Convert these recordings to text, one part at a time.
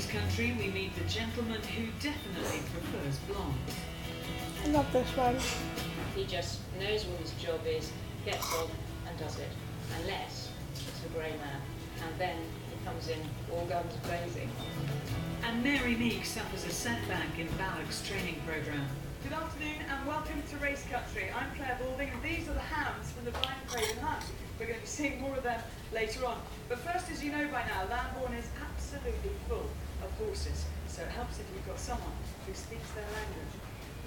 race country, we meet the gentleman who definitely prefers blonde. I love this one. He just knows what his job is, gets on and does it, unless it's a grey man, and then he comes in all guns blazing. And Mary Meek suffers a setback in Ballock's training programme. Good afternoon and welcome to Race Country. I'm Claire Balding and these are the hounds from the Blind Craven Hunt. We're going to be seeing more of them later on. But first, as you know by now, Lambourne is absolutely full of horses, so it helps if you've got someone who speaks their language.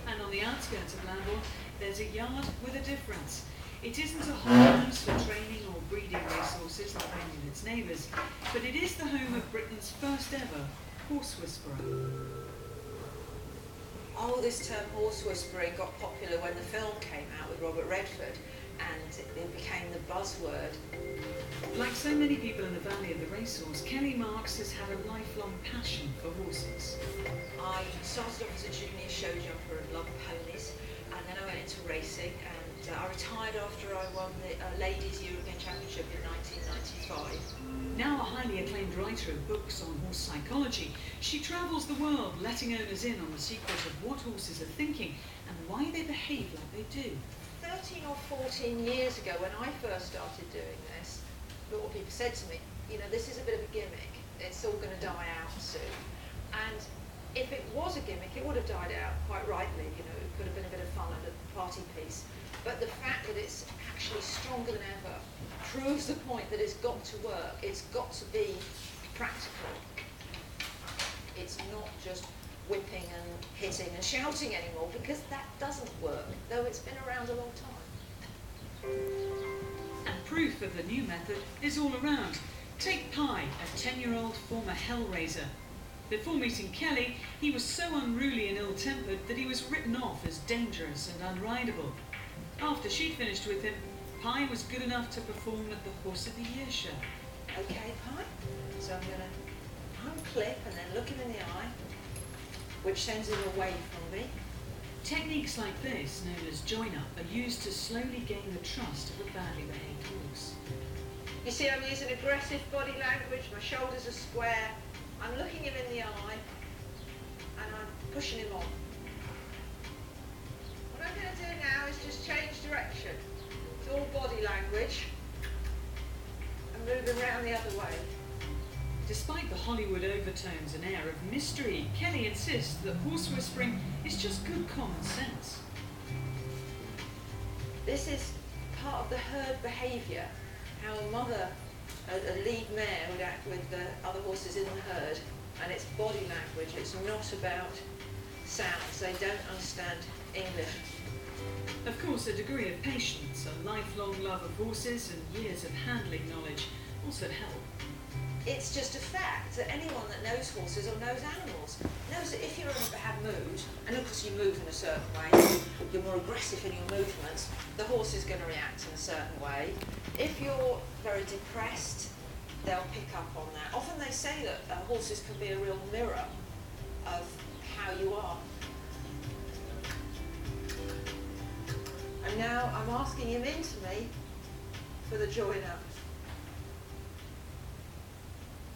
And on the outskirts of Lambourne, there's a yard with a difference. It isn't a house for training or breeding racehorses like many of its neighbours, but it is the home of Britain's first ever horse whisperer. Oh, this term horse whispering got popular when the film came out with Robert Redford, and it became the buzzword. Like so many people in the Valley of the Racehorse, Kelly Marks has had a lifelong passion for horses. I started off as a junior show jumper and loved ponies, and then I went into racing, and I retired after I won the Ladies European Championship in 1995. Now a highly acclaimed writer of books on horse psychology, she travels the world letting owners in on the secret of what horses are thinking and why they behave like they do. 13 or 14 years ago, when I first started doing this, what people said to me, you know, this is a bit of a gimmick, it's all going to die out soon. And if it was a gimmick, it would have died out quite rightly, you know, it could have been a bit of fun and a party piece. But the fact that it's actually stronger than ever proves the point that it's got to work, it's got to be practical. It's not just whipping and hitting and shouting anymore, because that doesn't work, though it's been around a long time. And proof of the new method is all around. Take Pye, a 10-year-old former hellraiser. Before meeting Kelly, he was so unruly and ill-tempered that he was written off as dangerous and unrideable. After she'd finished with him, Pye was good enough to perform at the Horse of the Year show. Okay, Pye, so I'm going to unclip and then look him in the eye, which sends him away from me. Techniques like this, known as join-up, are used to slowly gain the trust of a badly behaved horse. You see, I'm using aggressive body language, my shoulders are square, I'm looking him in the eye, and I'm pushing him on. What I'm going to do now is just change direction. It's all body language. And move him round the other way. Despite the Hollywood overtones and air of mystery, Kelly insists that horse whispering is just good common sense. This is part of the herd behaviour, how a mother, a lead mare would act with the other horses in the herd, and it's body language, it's not about sounds, they don't understand English. Of course, a degree of patience, a lifelong love of horses and years of handling knowledge also help. It's just a fact that anyone that knows horses or knows animals knows that if you're in a bad mood, and of course you move in a certain way, you're more aggressive in your movements, the horse is going to react in a certain way. If you're very depressed, they'll pick up on that. Often they say that horses can be a real mirror of how you are. And now I'm asking him into me for the join-up.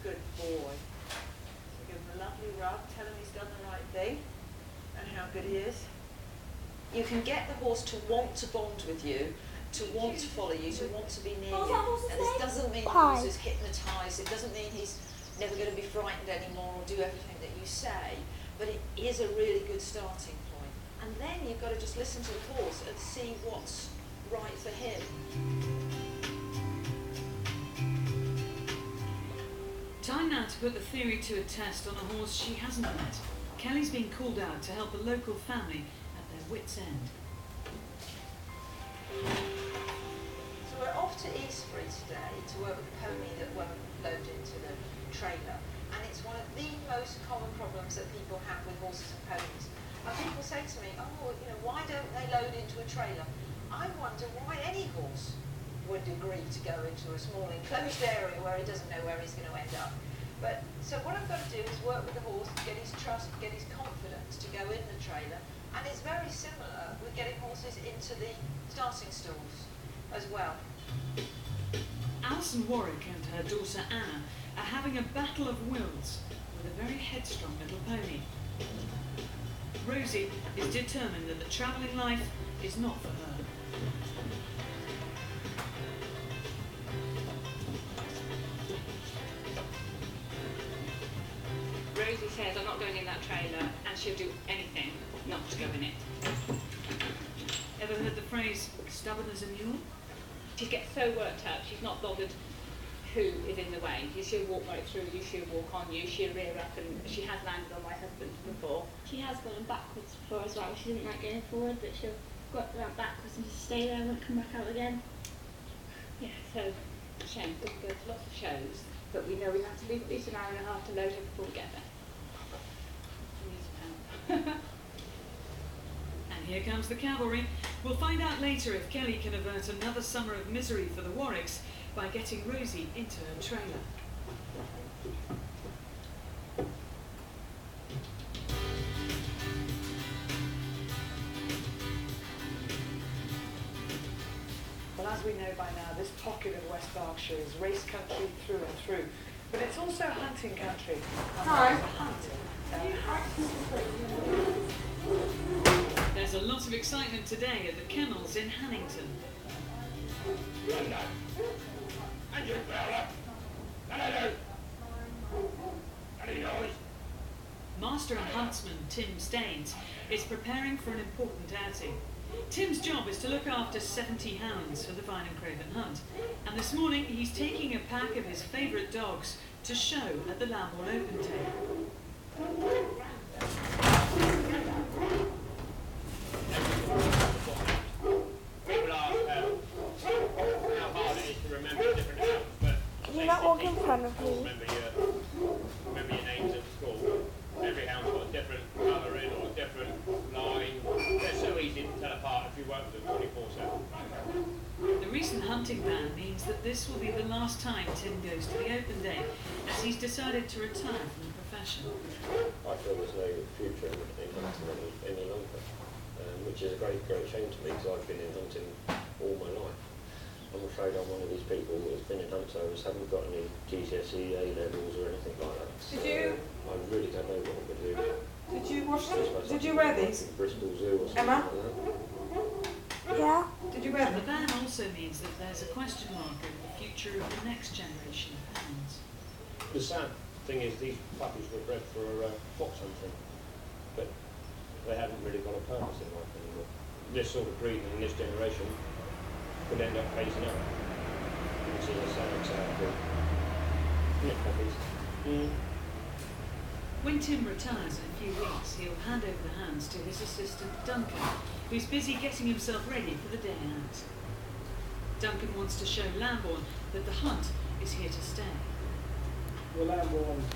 Good boy. So give him a lovely rub, tell him he's done the right thing and how good he is. You can get the horse to want to bond with you, to want to follow you, to want to be near you. And this doesn't mean the horse is hypnotised, it doesn't mean he's never going to be frightened anymore or do everything that you say, but it is a really good starting point. And then you've got to just listen to the horse and see what's right for him. Time now to put the theory to a test on a horse she hasn't met. Kelly's been called out to help a local family at their wits' end. So we're off to Eastbury today to work with a pony that won't load into the trailer. And it's one of the most common problems that people have with horses and ponies. And people say to me, oh, you know, why don't they load into a trailer? I wonder why any horse would agree to go into a small enclosed area where he doesn't know where he's going to end up. But so what I've got to do is work with the horse, get his trust, get his confidence to go in the trailer. And it's very similar with getting horses into the starting stalls as well. Alison Warwick and her daughter Anna are having a battle of wills. with a very headstrong little pony. Rosie is determined that the travelling life is not for her. Rosie says, I'm not going in that trailer, and she'll do anything not to go in it. Ever heard the phrase, stubborn as a mule? She gets so worked up, she's not bothered who is in the way. She'll walk right through you, she'll walk on you, she'll rear up, and she has landed on my husband before. She has gone backwards before as well. She doesn't like going forward, but she'll go up and backwards and just stay there and won't come back out again. Yeah, so shame, we go to lots of shows, but we know we have to leave at least an hour and a half to load her before we get there. We need some help. And here comes the cavalry. We'll find out later if Kelly can avert another summer of misery for the Warwicks by getting Rosie into her trailer. Well, as we know by now, this pocket of West Berkshire is race country through and through, but it's also hunting country. Hi. There's a lot of excitement today at the kennels in Hannington. Hello. And you, fella. Hello. Any noise? Master and huntsman Tim Staines is preparing for an important outing. Tim's job is to look after 70 hounds for the Vine and Craven hunt, and this morning he's taking a pack of his favourite dogs to show at the Lambourne Open Day. People ask how hard it is to remember different hounds, but Can you not walk in front of me? remember your names at school. Every hound's got a different colouring or a different line. They're so easy to tell apart if you work with them 24/7. The recent hunting ban means that this will be the last time Tim goes to the Open Day, as he's decided to retire from the profession. I feel there's no future in hunting any longer, which is a great shame to me because I've been in hunting all my life. I'm afraid I'm one of these people who's been in hunt service, haven't got any GCSE, A levels or anything like that. Did you? I really don't know what I'm going to do. Did you wash them? Did you wear these? Bristol Zoo or something Emma? like that. Yeah. Did you wear The them? ban also means that there's a question mark over the future of the next generation of hounds. The sad thing is these puppies were bred for fox hunting, but they haven't really got a purpose in life anymore. This sort of breeding in this generation could end up phasing out, which is a sad thing. Yeah, puppies. When Tim retires in a few weeks, he'll hand over the hounds to his assistant Duncan, who's busy getting himself ready for the day out. Duncan wants to show Lambourne that the hunt is here to stay. Well, Lambourne